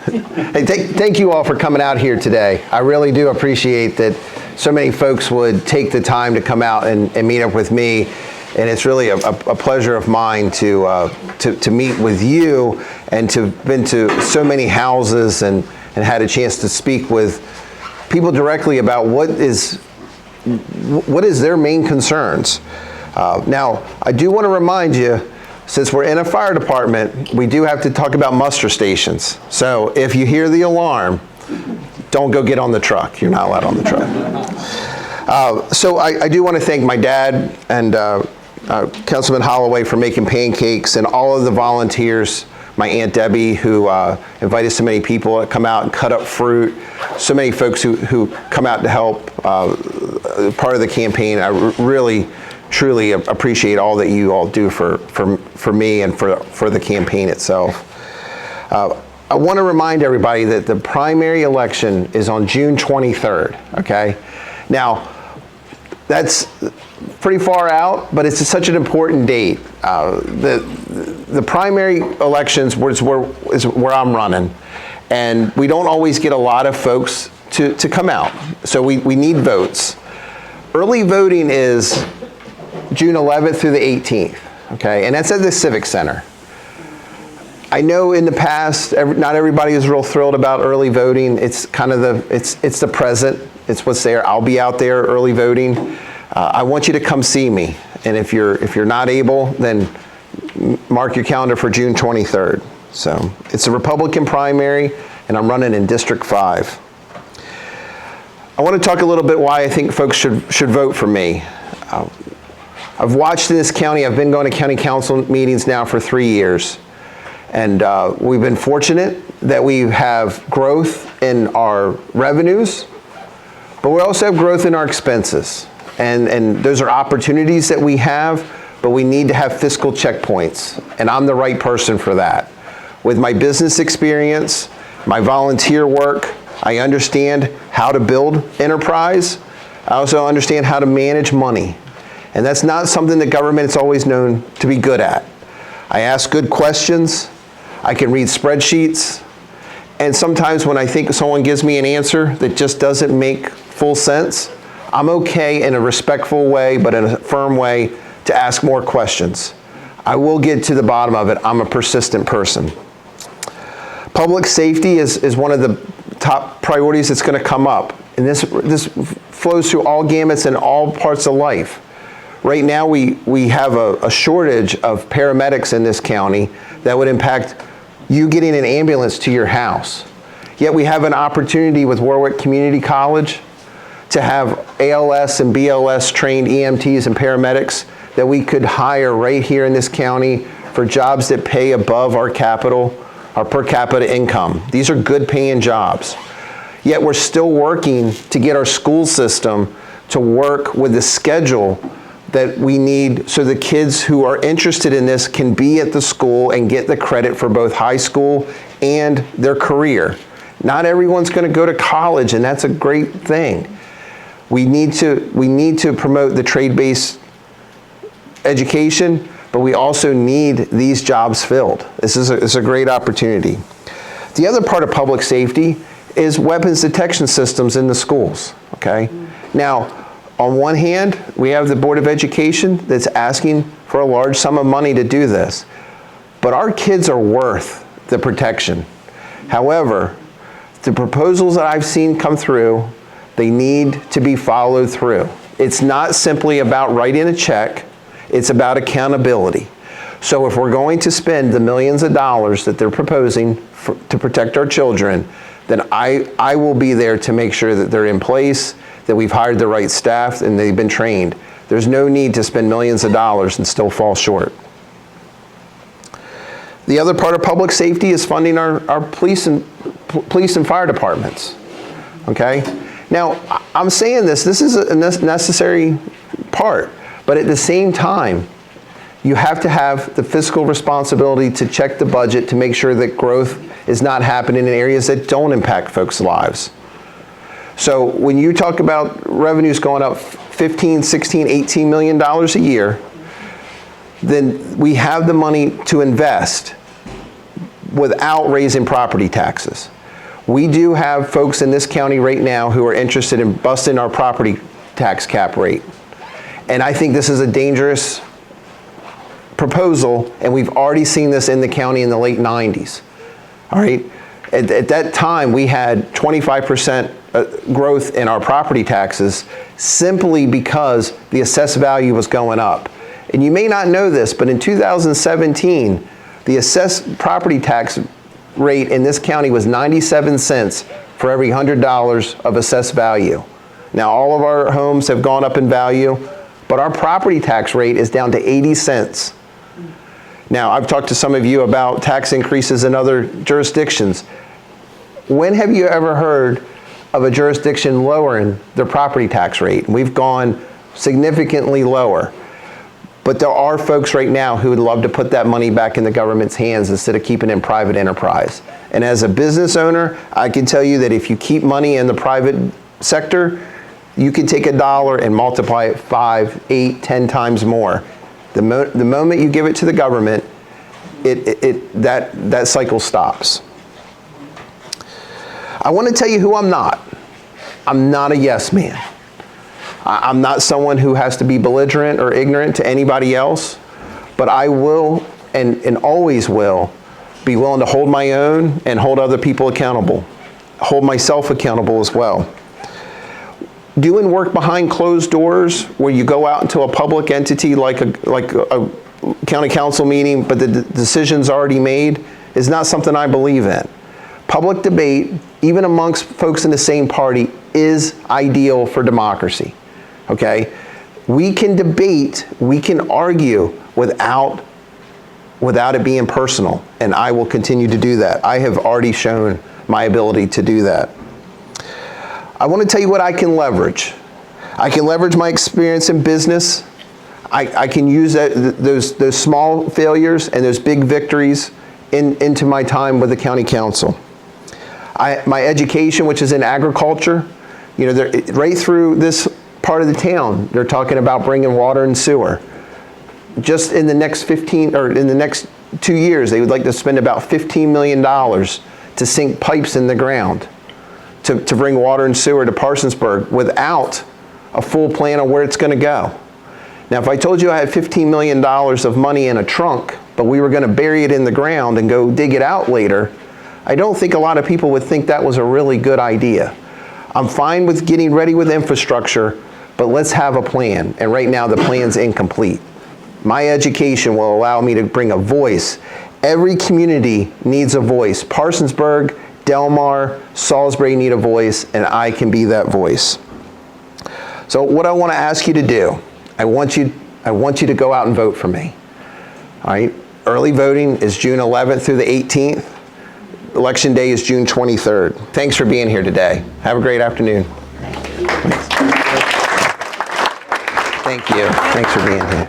Hey, thank you all for coming out here today. I really do appreciate that so many folks would take the time to come out and meet up with me. And it's really a pleasure of mine to meet with you and to have been to so many houses and had a chance to speak with people directly about what is their main concerns. Now, I do want to remind you, since we're in a fire department, we do have to talk about muster stations. So if you hear the alarm, don't go get on the truck. You're not allowed on the truck. So I do want to thank my dad and Councilman Holloway for making pancakes, and all of the volunteers, my Aunt Debbie, who invited so many people to come out and cut up fruit, so many folks who come out to help part of the campaign. I really truly appreciate all that you all do for me and for the campaign itself. I want to remind everybody that the primary election is on June 23rd, okay? Now, that's pretty far out, but it's such an important date. The primary elections is where I'm running, and we don't always get a lot of folks to come out, so we need votes. Early voting is June 11th through the 18th, okay? And that's at the Civic Center. I know in the past, not everybody is real thrilled about early voting. It's kind of it's the present. It's what's there. I'll be out there early voting. I want you to come see me. And if you're not able, then mark your calendar for June 23rd. So it's a Republican primary, and I'm running in District 5. I want to talk a little bit why I think folks should vote for me. I've watched in this county, I've been going to county council meetings now for 3 years. And we've been fortunate that we have growth in our revenues, but we also have growth in our expenses. And those are opportunities that we have, but we need to have fiscal checkpoints. And I'm the right person for that. With my business experience, my volunteer work, I understand how to build enterprise. I also understand how to manage money. And that's not something that government is always known to be good at. I ask good questions. I can read spreadsheets. And sometimes when I think someone gives me an answer that just doesn't make full sense, I'm okay in a respectful way, but in a firm way, to ask more questions. I will get to the bottom of it. I'm a persistent person. Public safety is one of the top priorities that's going to come up. And this flows through all gamuts and all parts of life. Right now, we have a shortage of paramedics in this county that would impact you getting an ambulance to your house. Yet we have an opportunity with Warwick Community College to have ALS and BLS trained EMTs and paramedics that we could hire right here in this county for jobs that pay above our per capita income. These are good paying jobs. Yet we're still working to get our school system to work with the schedule that we need so the kids who are interested in this can be at the school and get the credit for both high school and their career. Not everyone's going to go to college, and that's a great thing. We need to promote the trade-based education, but we also need these jobs filled. This is a great opportunity. The other part of public safety is weapons detection systems in the schools, okay? Now, on one hand, we have the Board of Education that's asking for a large sum of money to do this, but our kids are worth the protection. However, the proposals that I've seen come through, they need to be followed through. It's not simply about writing a check, it's about accountability. So if we're going to spend the millions of dollars that they're proposing to protect our children, then I will be there to make sure that they're in place, that we've hired the right staff and they've been trained. There's no need to spend millions of dollars and still fall short. The other part of public safety is funding our police and fire departments, okay? Now, I'm saying this is a necessary part, but at the same time, you have to have the fiscal responsibility to check the budget to make sure that growth is not happening in areas that don't impact folks' lives. So when you talk about revenues going up $15, $16, $18 million a year, then we have the money to invest. without raising property taxes. We do have folks in this county right now who are interested in busting our property tax cap rate. And I think this is a dangerous proposal, and we've already seen this in the county in the late 90s. All right? At that time, we had 25% growth in our property taxes simply because the assessed value was going up. And you may not know this, but in 2017, the assessed property tax rate in this county was 97 cents for every $100 of assessed value. Now, all of our homes have gone up in value, but our property tax rate is down to 80 cents. Now, I've talked to some of you about tax increases in other jurisdictions. When have you ever heard of a jurisdiction lowering their property tax rate? We've gone significantly lower. But there are folks right now who would love to put that money back in the government's hands instead of keeping it in private enterprise. And as a business owner, I can tell you that if you keep money in the private sector, you can take $1 and multiply it 5, 8, 10 times more. The moment you give it to the government, that cycle stops. I want to tell you who I'm not. I'm not a yes man. I'm not someone who has to be belligerent or ignorant to anybody else, but I will and always will be willing to hold my own and hold other people accountable, hold myself accountable as well. Doing work behind closed doors where you go out into a public entity like a county council meeting, but the decision's already made, is not something I believe in. Public debate, even amongst folks in the same party, is ideal for democracy. Okay? We can debate, we can argue without it being personal, and I will continue to do that. I have already shown my ability to do that. I want to tell you what I can leverage. I can leverage my experience in business. I can use those small failures and those big victories into my time with the county council. My education, which is in agriculture, you know, right through this part of the town, they're talking about bringing water and sewer. Just in the next 2 years, they would like to spend about $15 million to sink pipes in the ground to bring water and sewer to Parsonsburg without a full plan of where it's going to go. Now, if I told you I had $15 million of money in a trunk, but we were going to bury it in the ground and go dig it out later, I don't think a lot of people would think that was a really good idea. I'm fine with getting ready with infrastructure, but let's have a plan. And right now, the plan's incomplete. My education will allow me to bring a voice. Every community needs a voice. Parsonsburg, Delmar, Salisbury need a voice, and I can be that voice. So what I want to ask you to do, I want you to go out and vote for me. All right? Early voting is June 11th through the 18th. Election day is June 23rd. Thanks for being here today. Have a great afternoon. Thank you. Thanks for being here.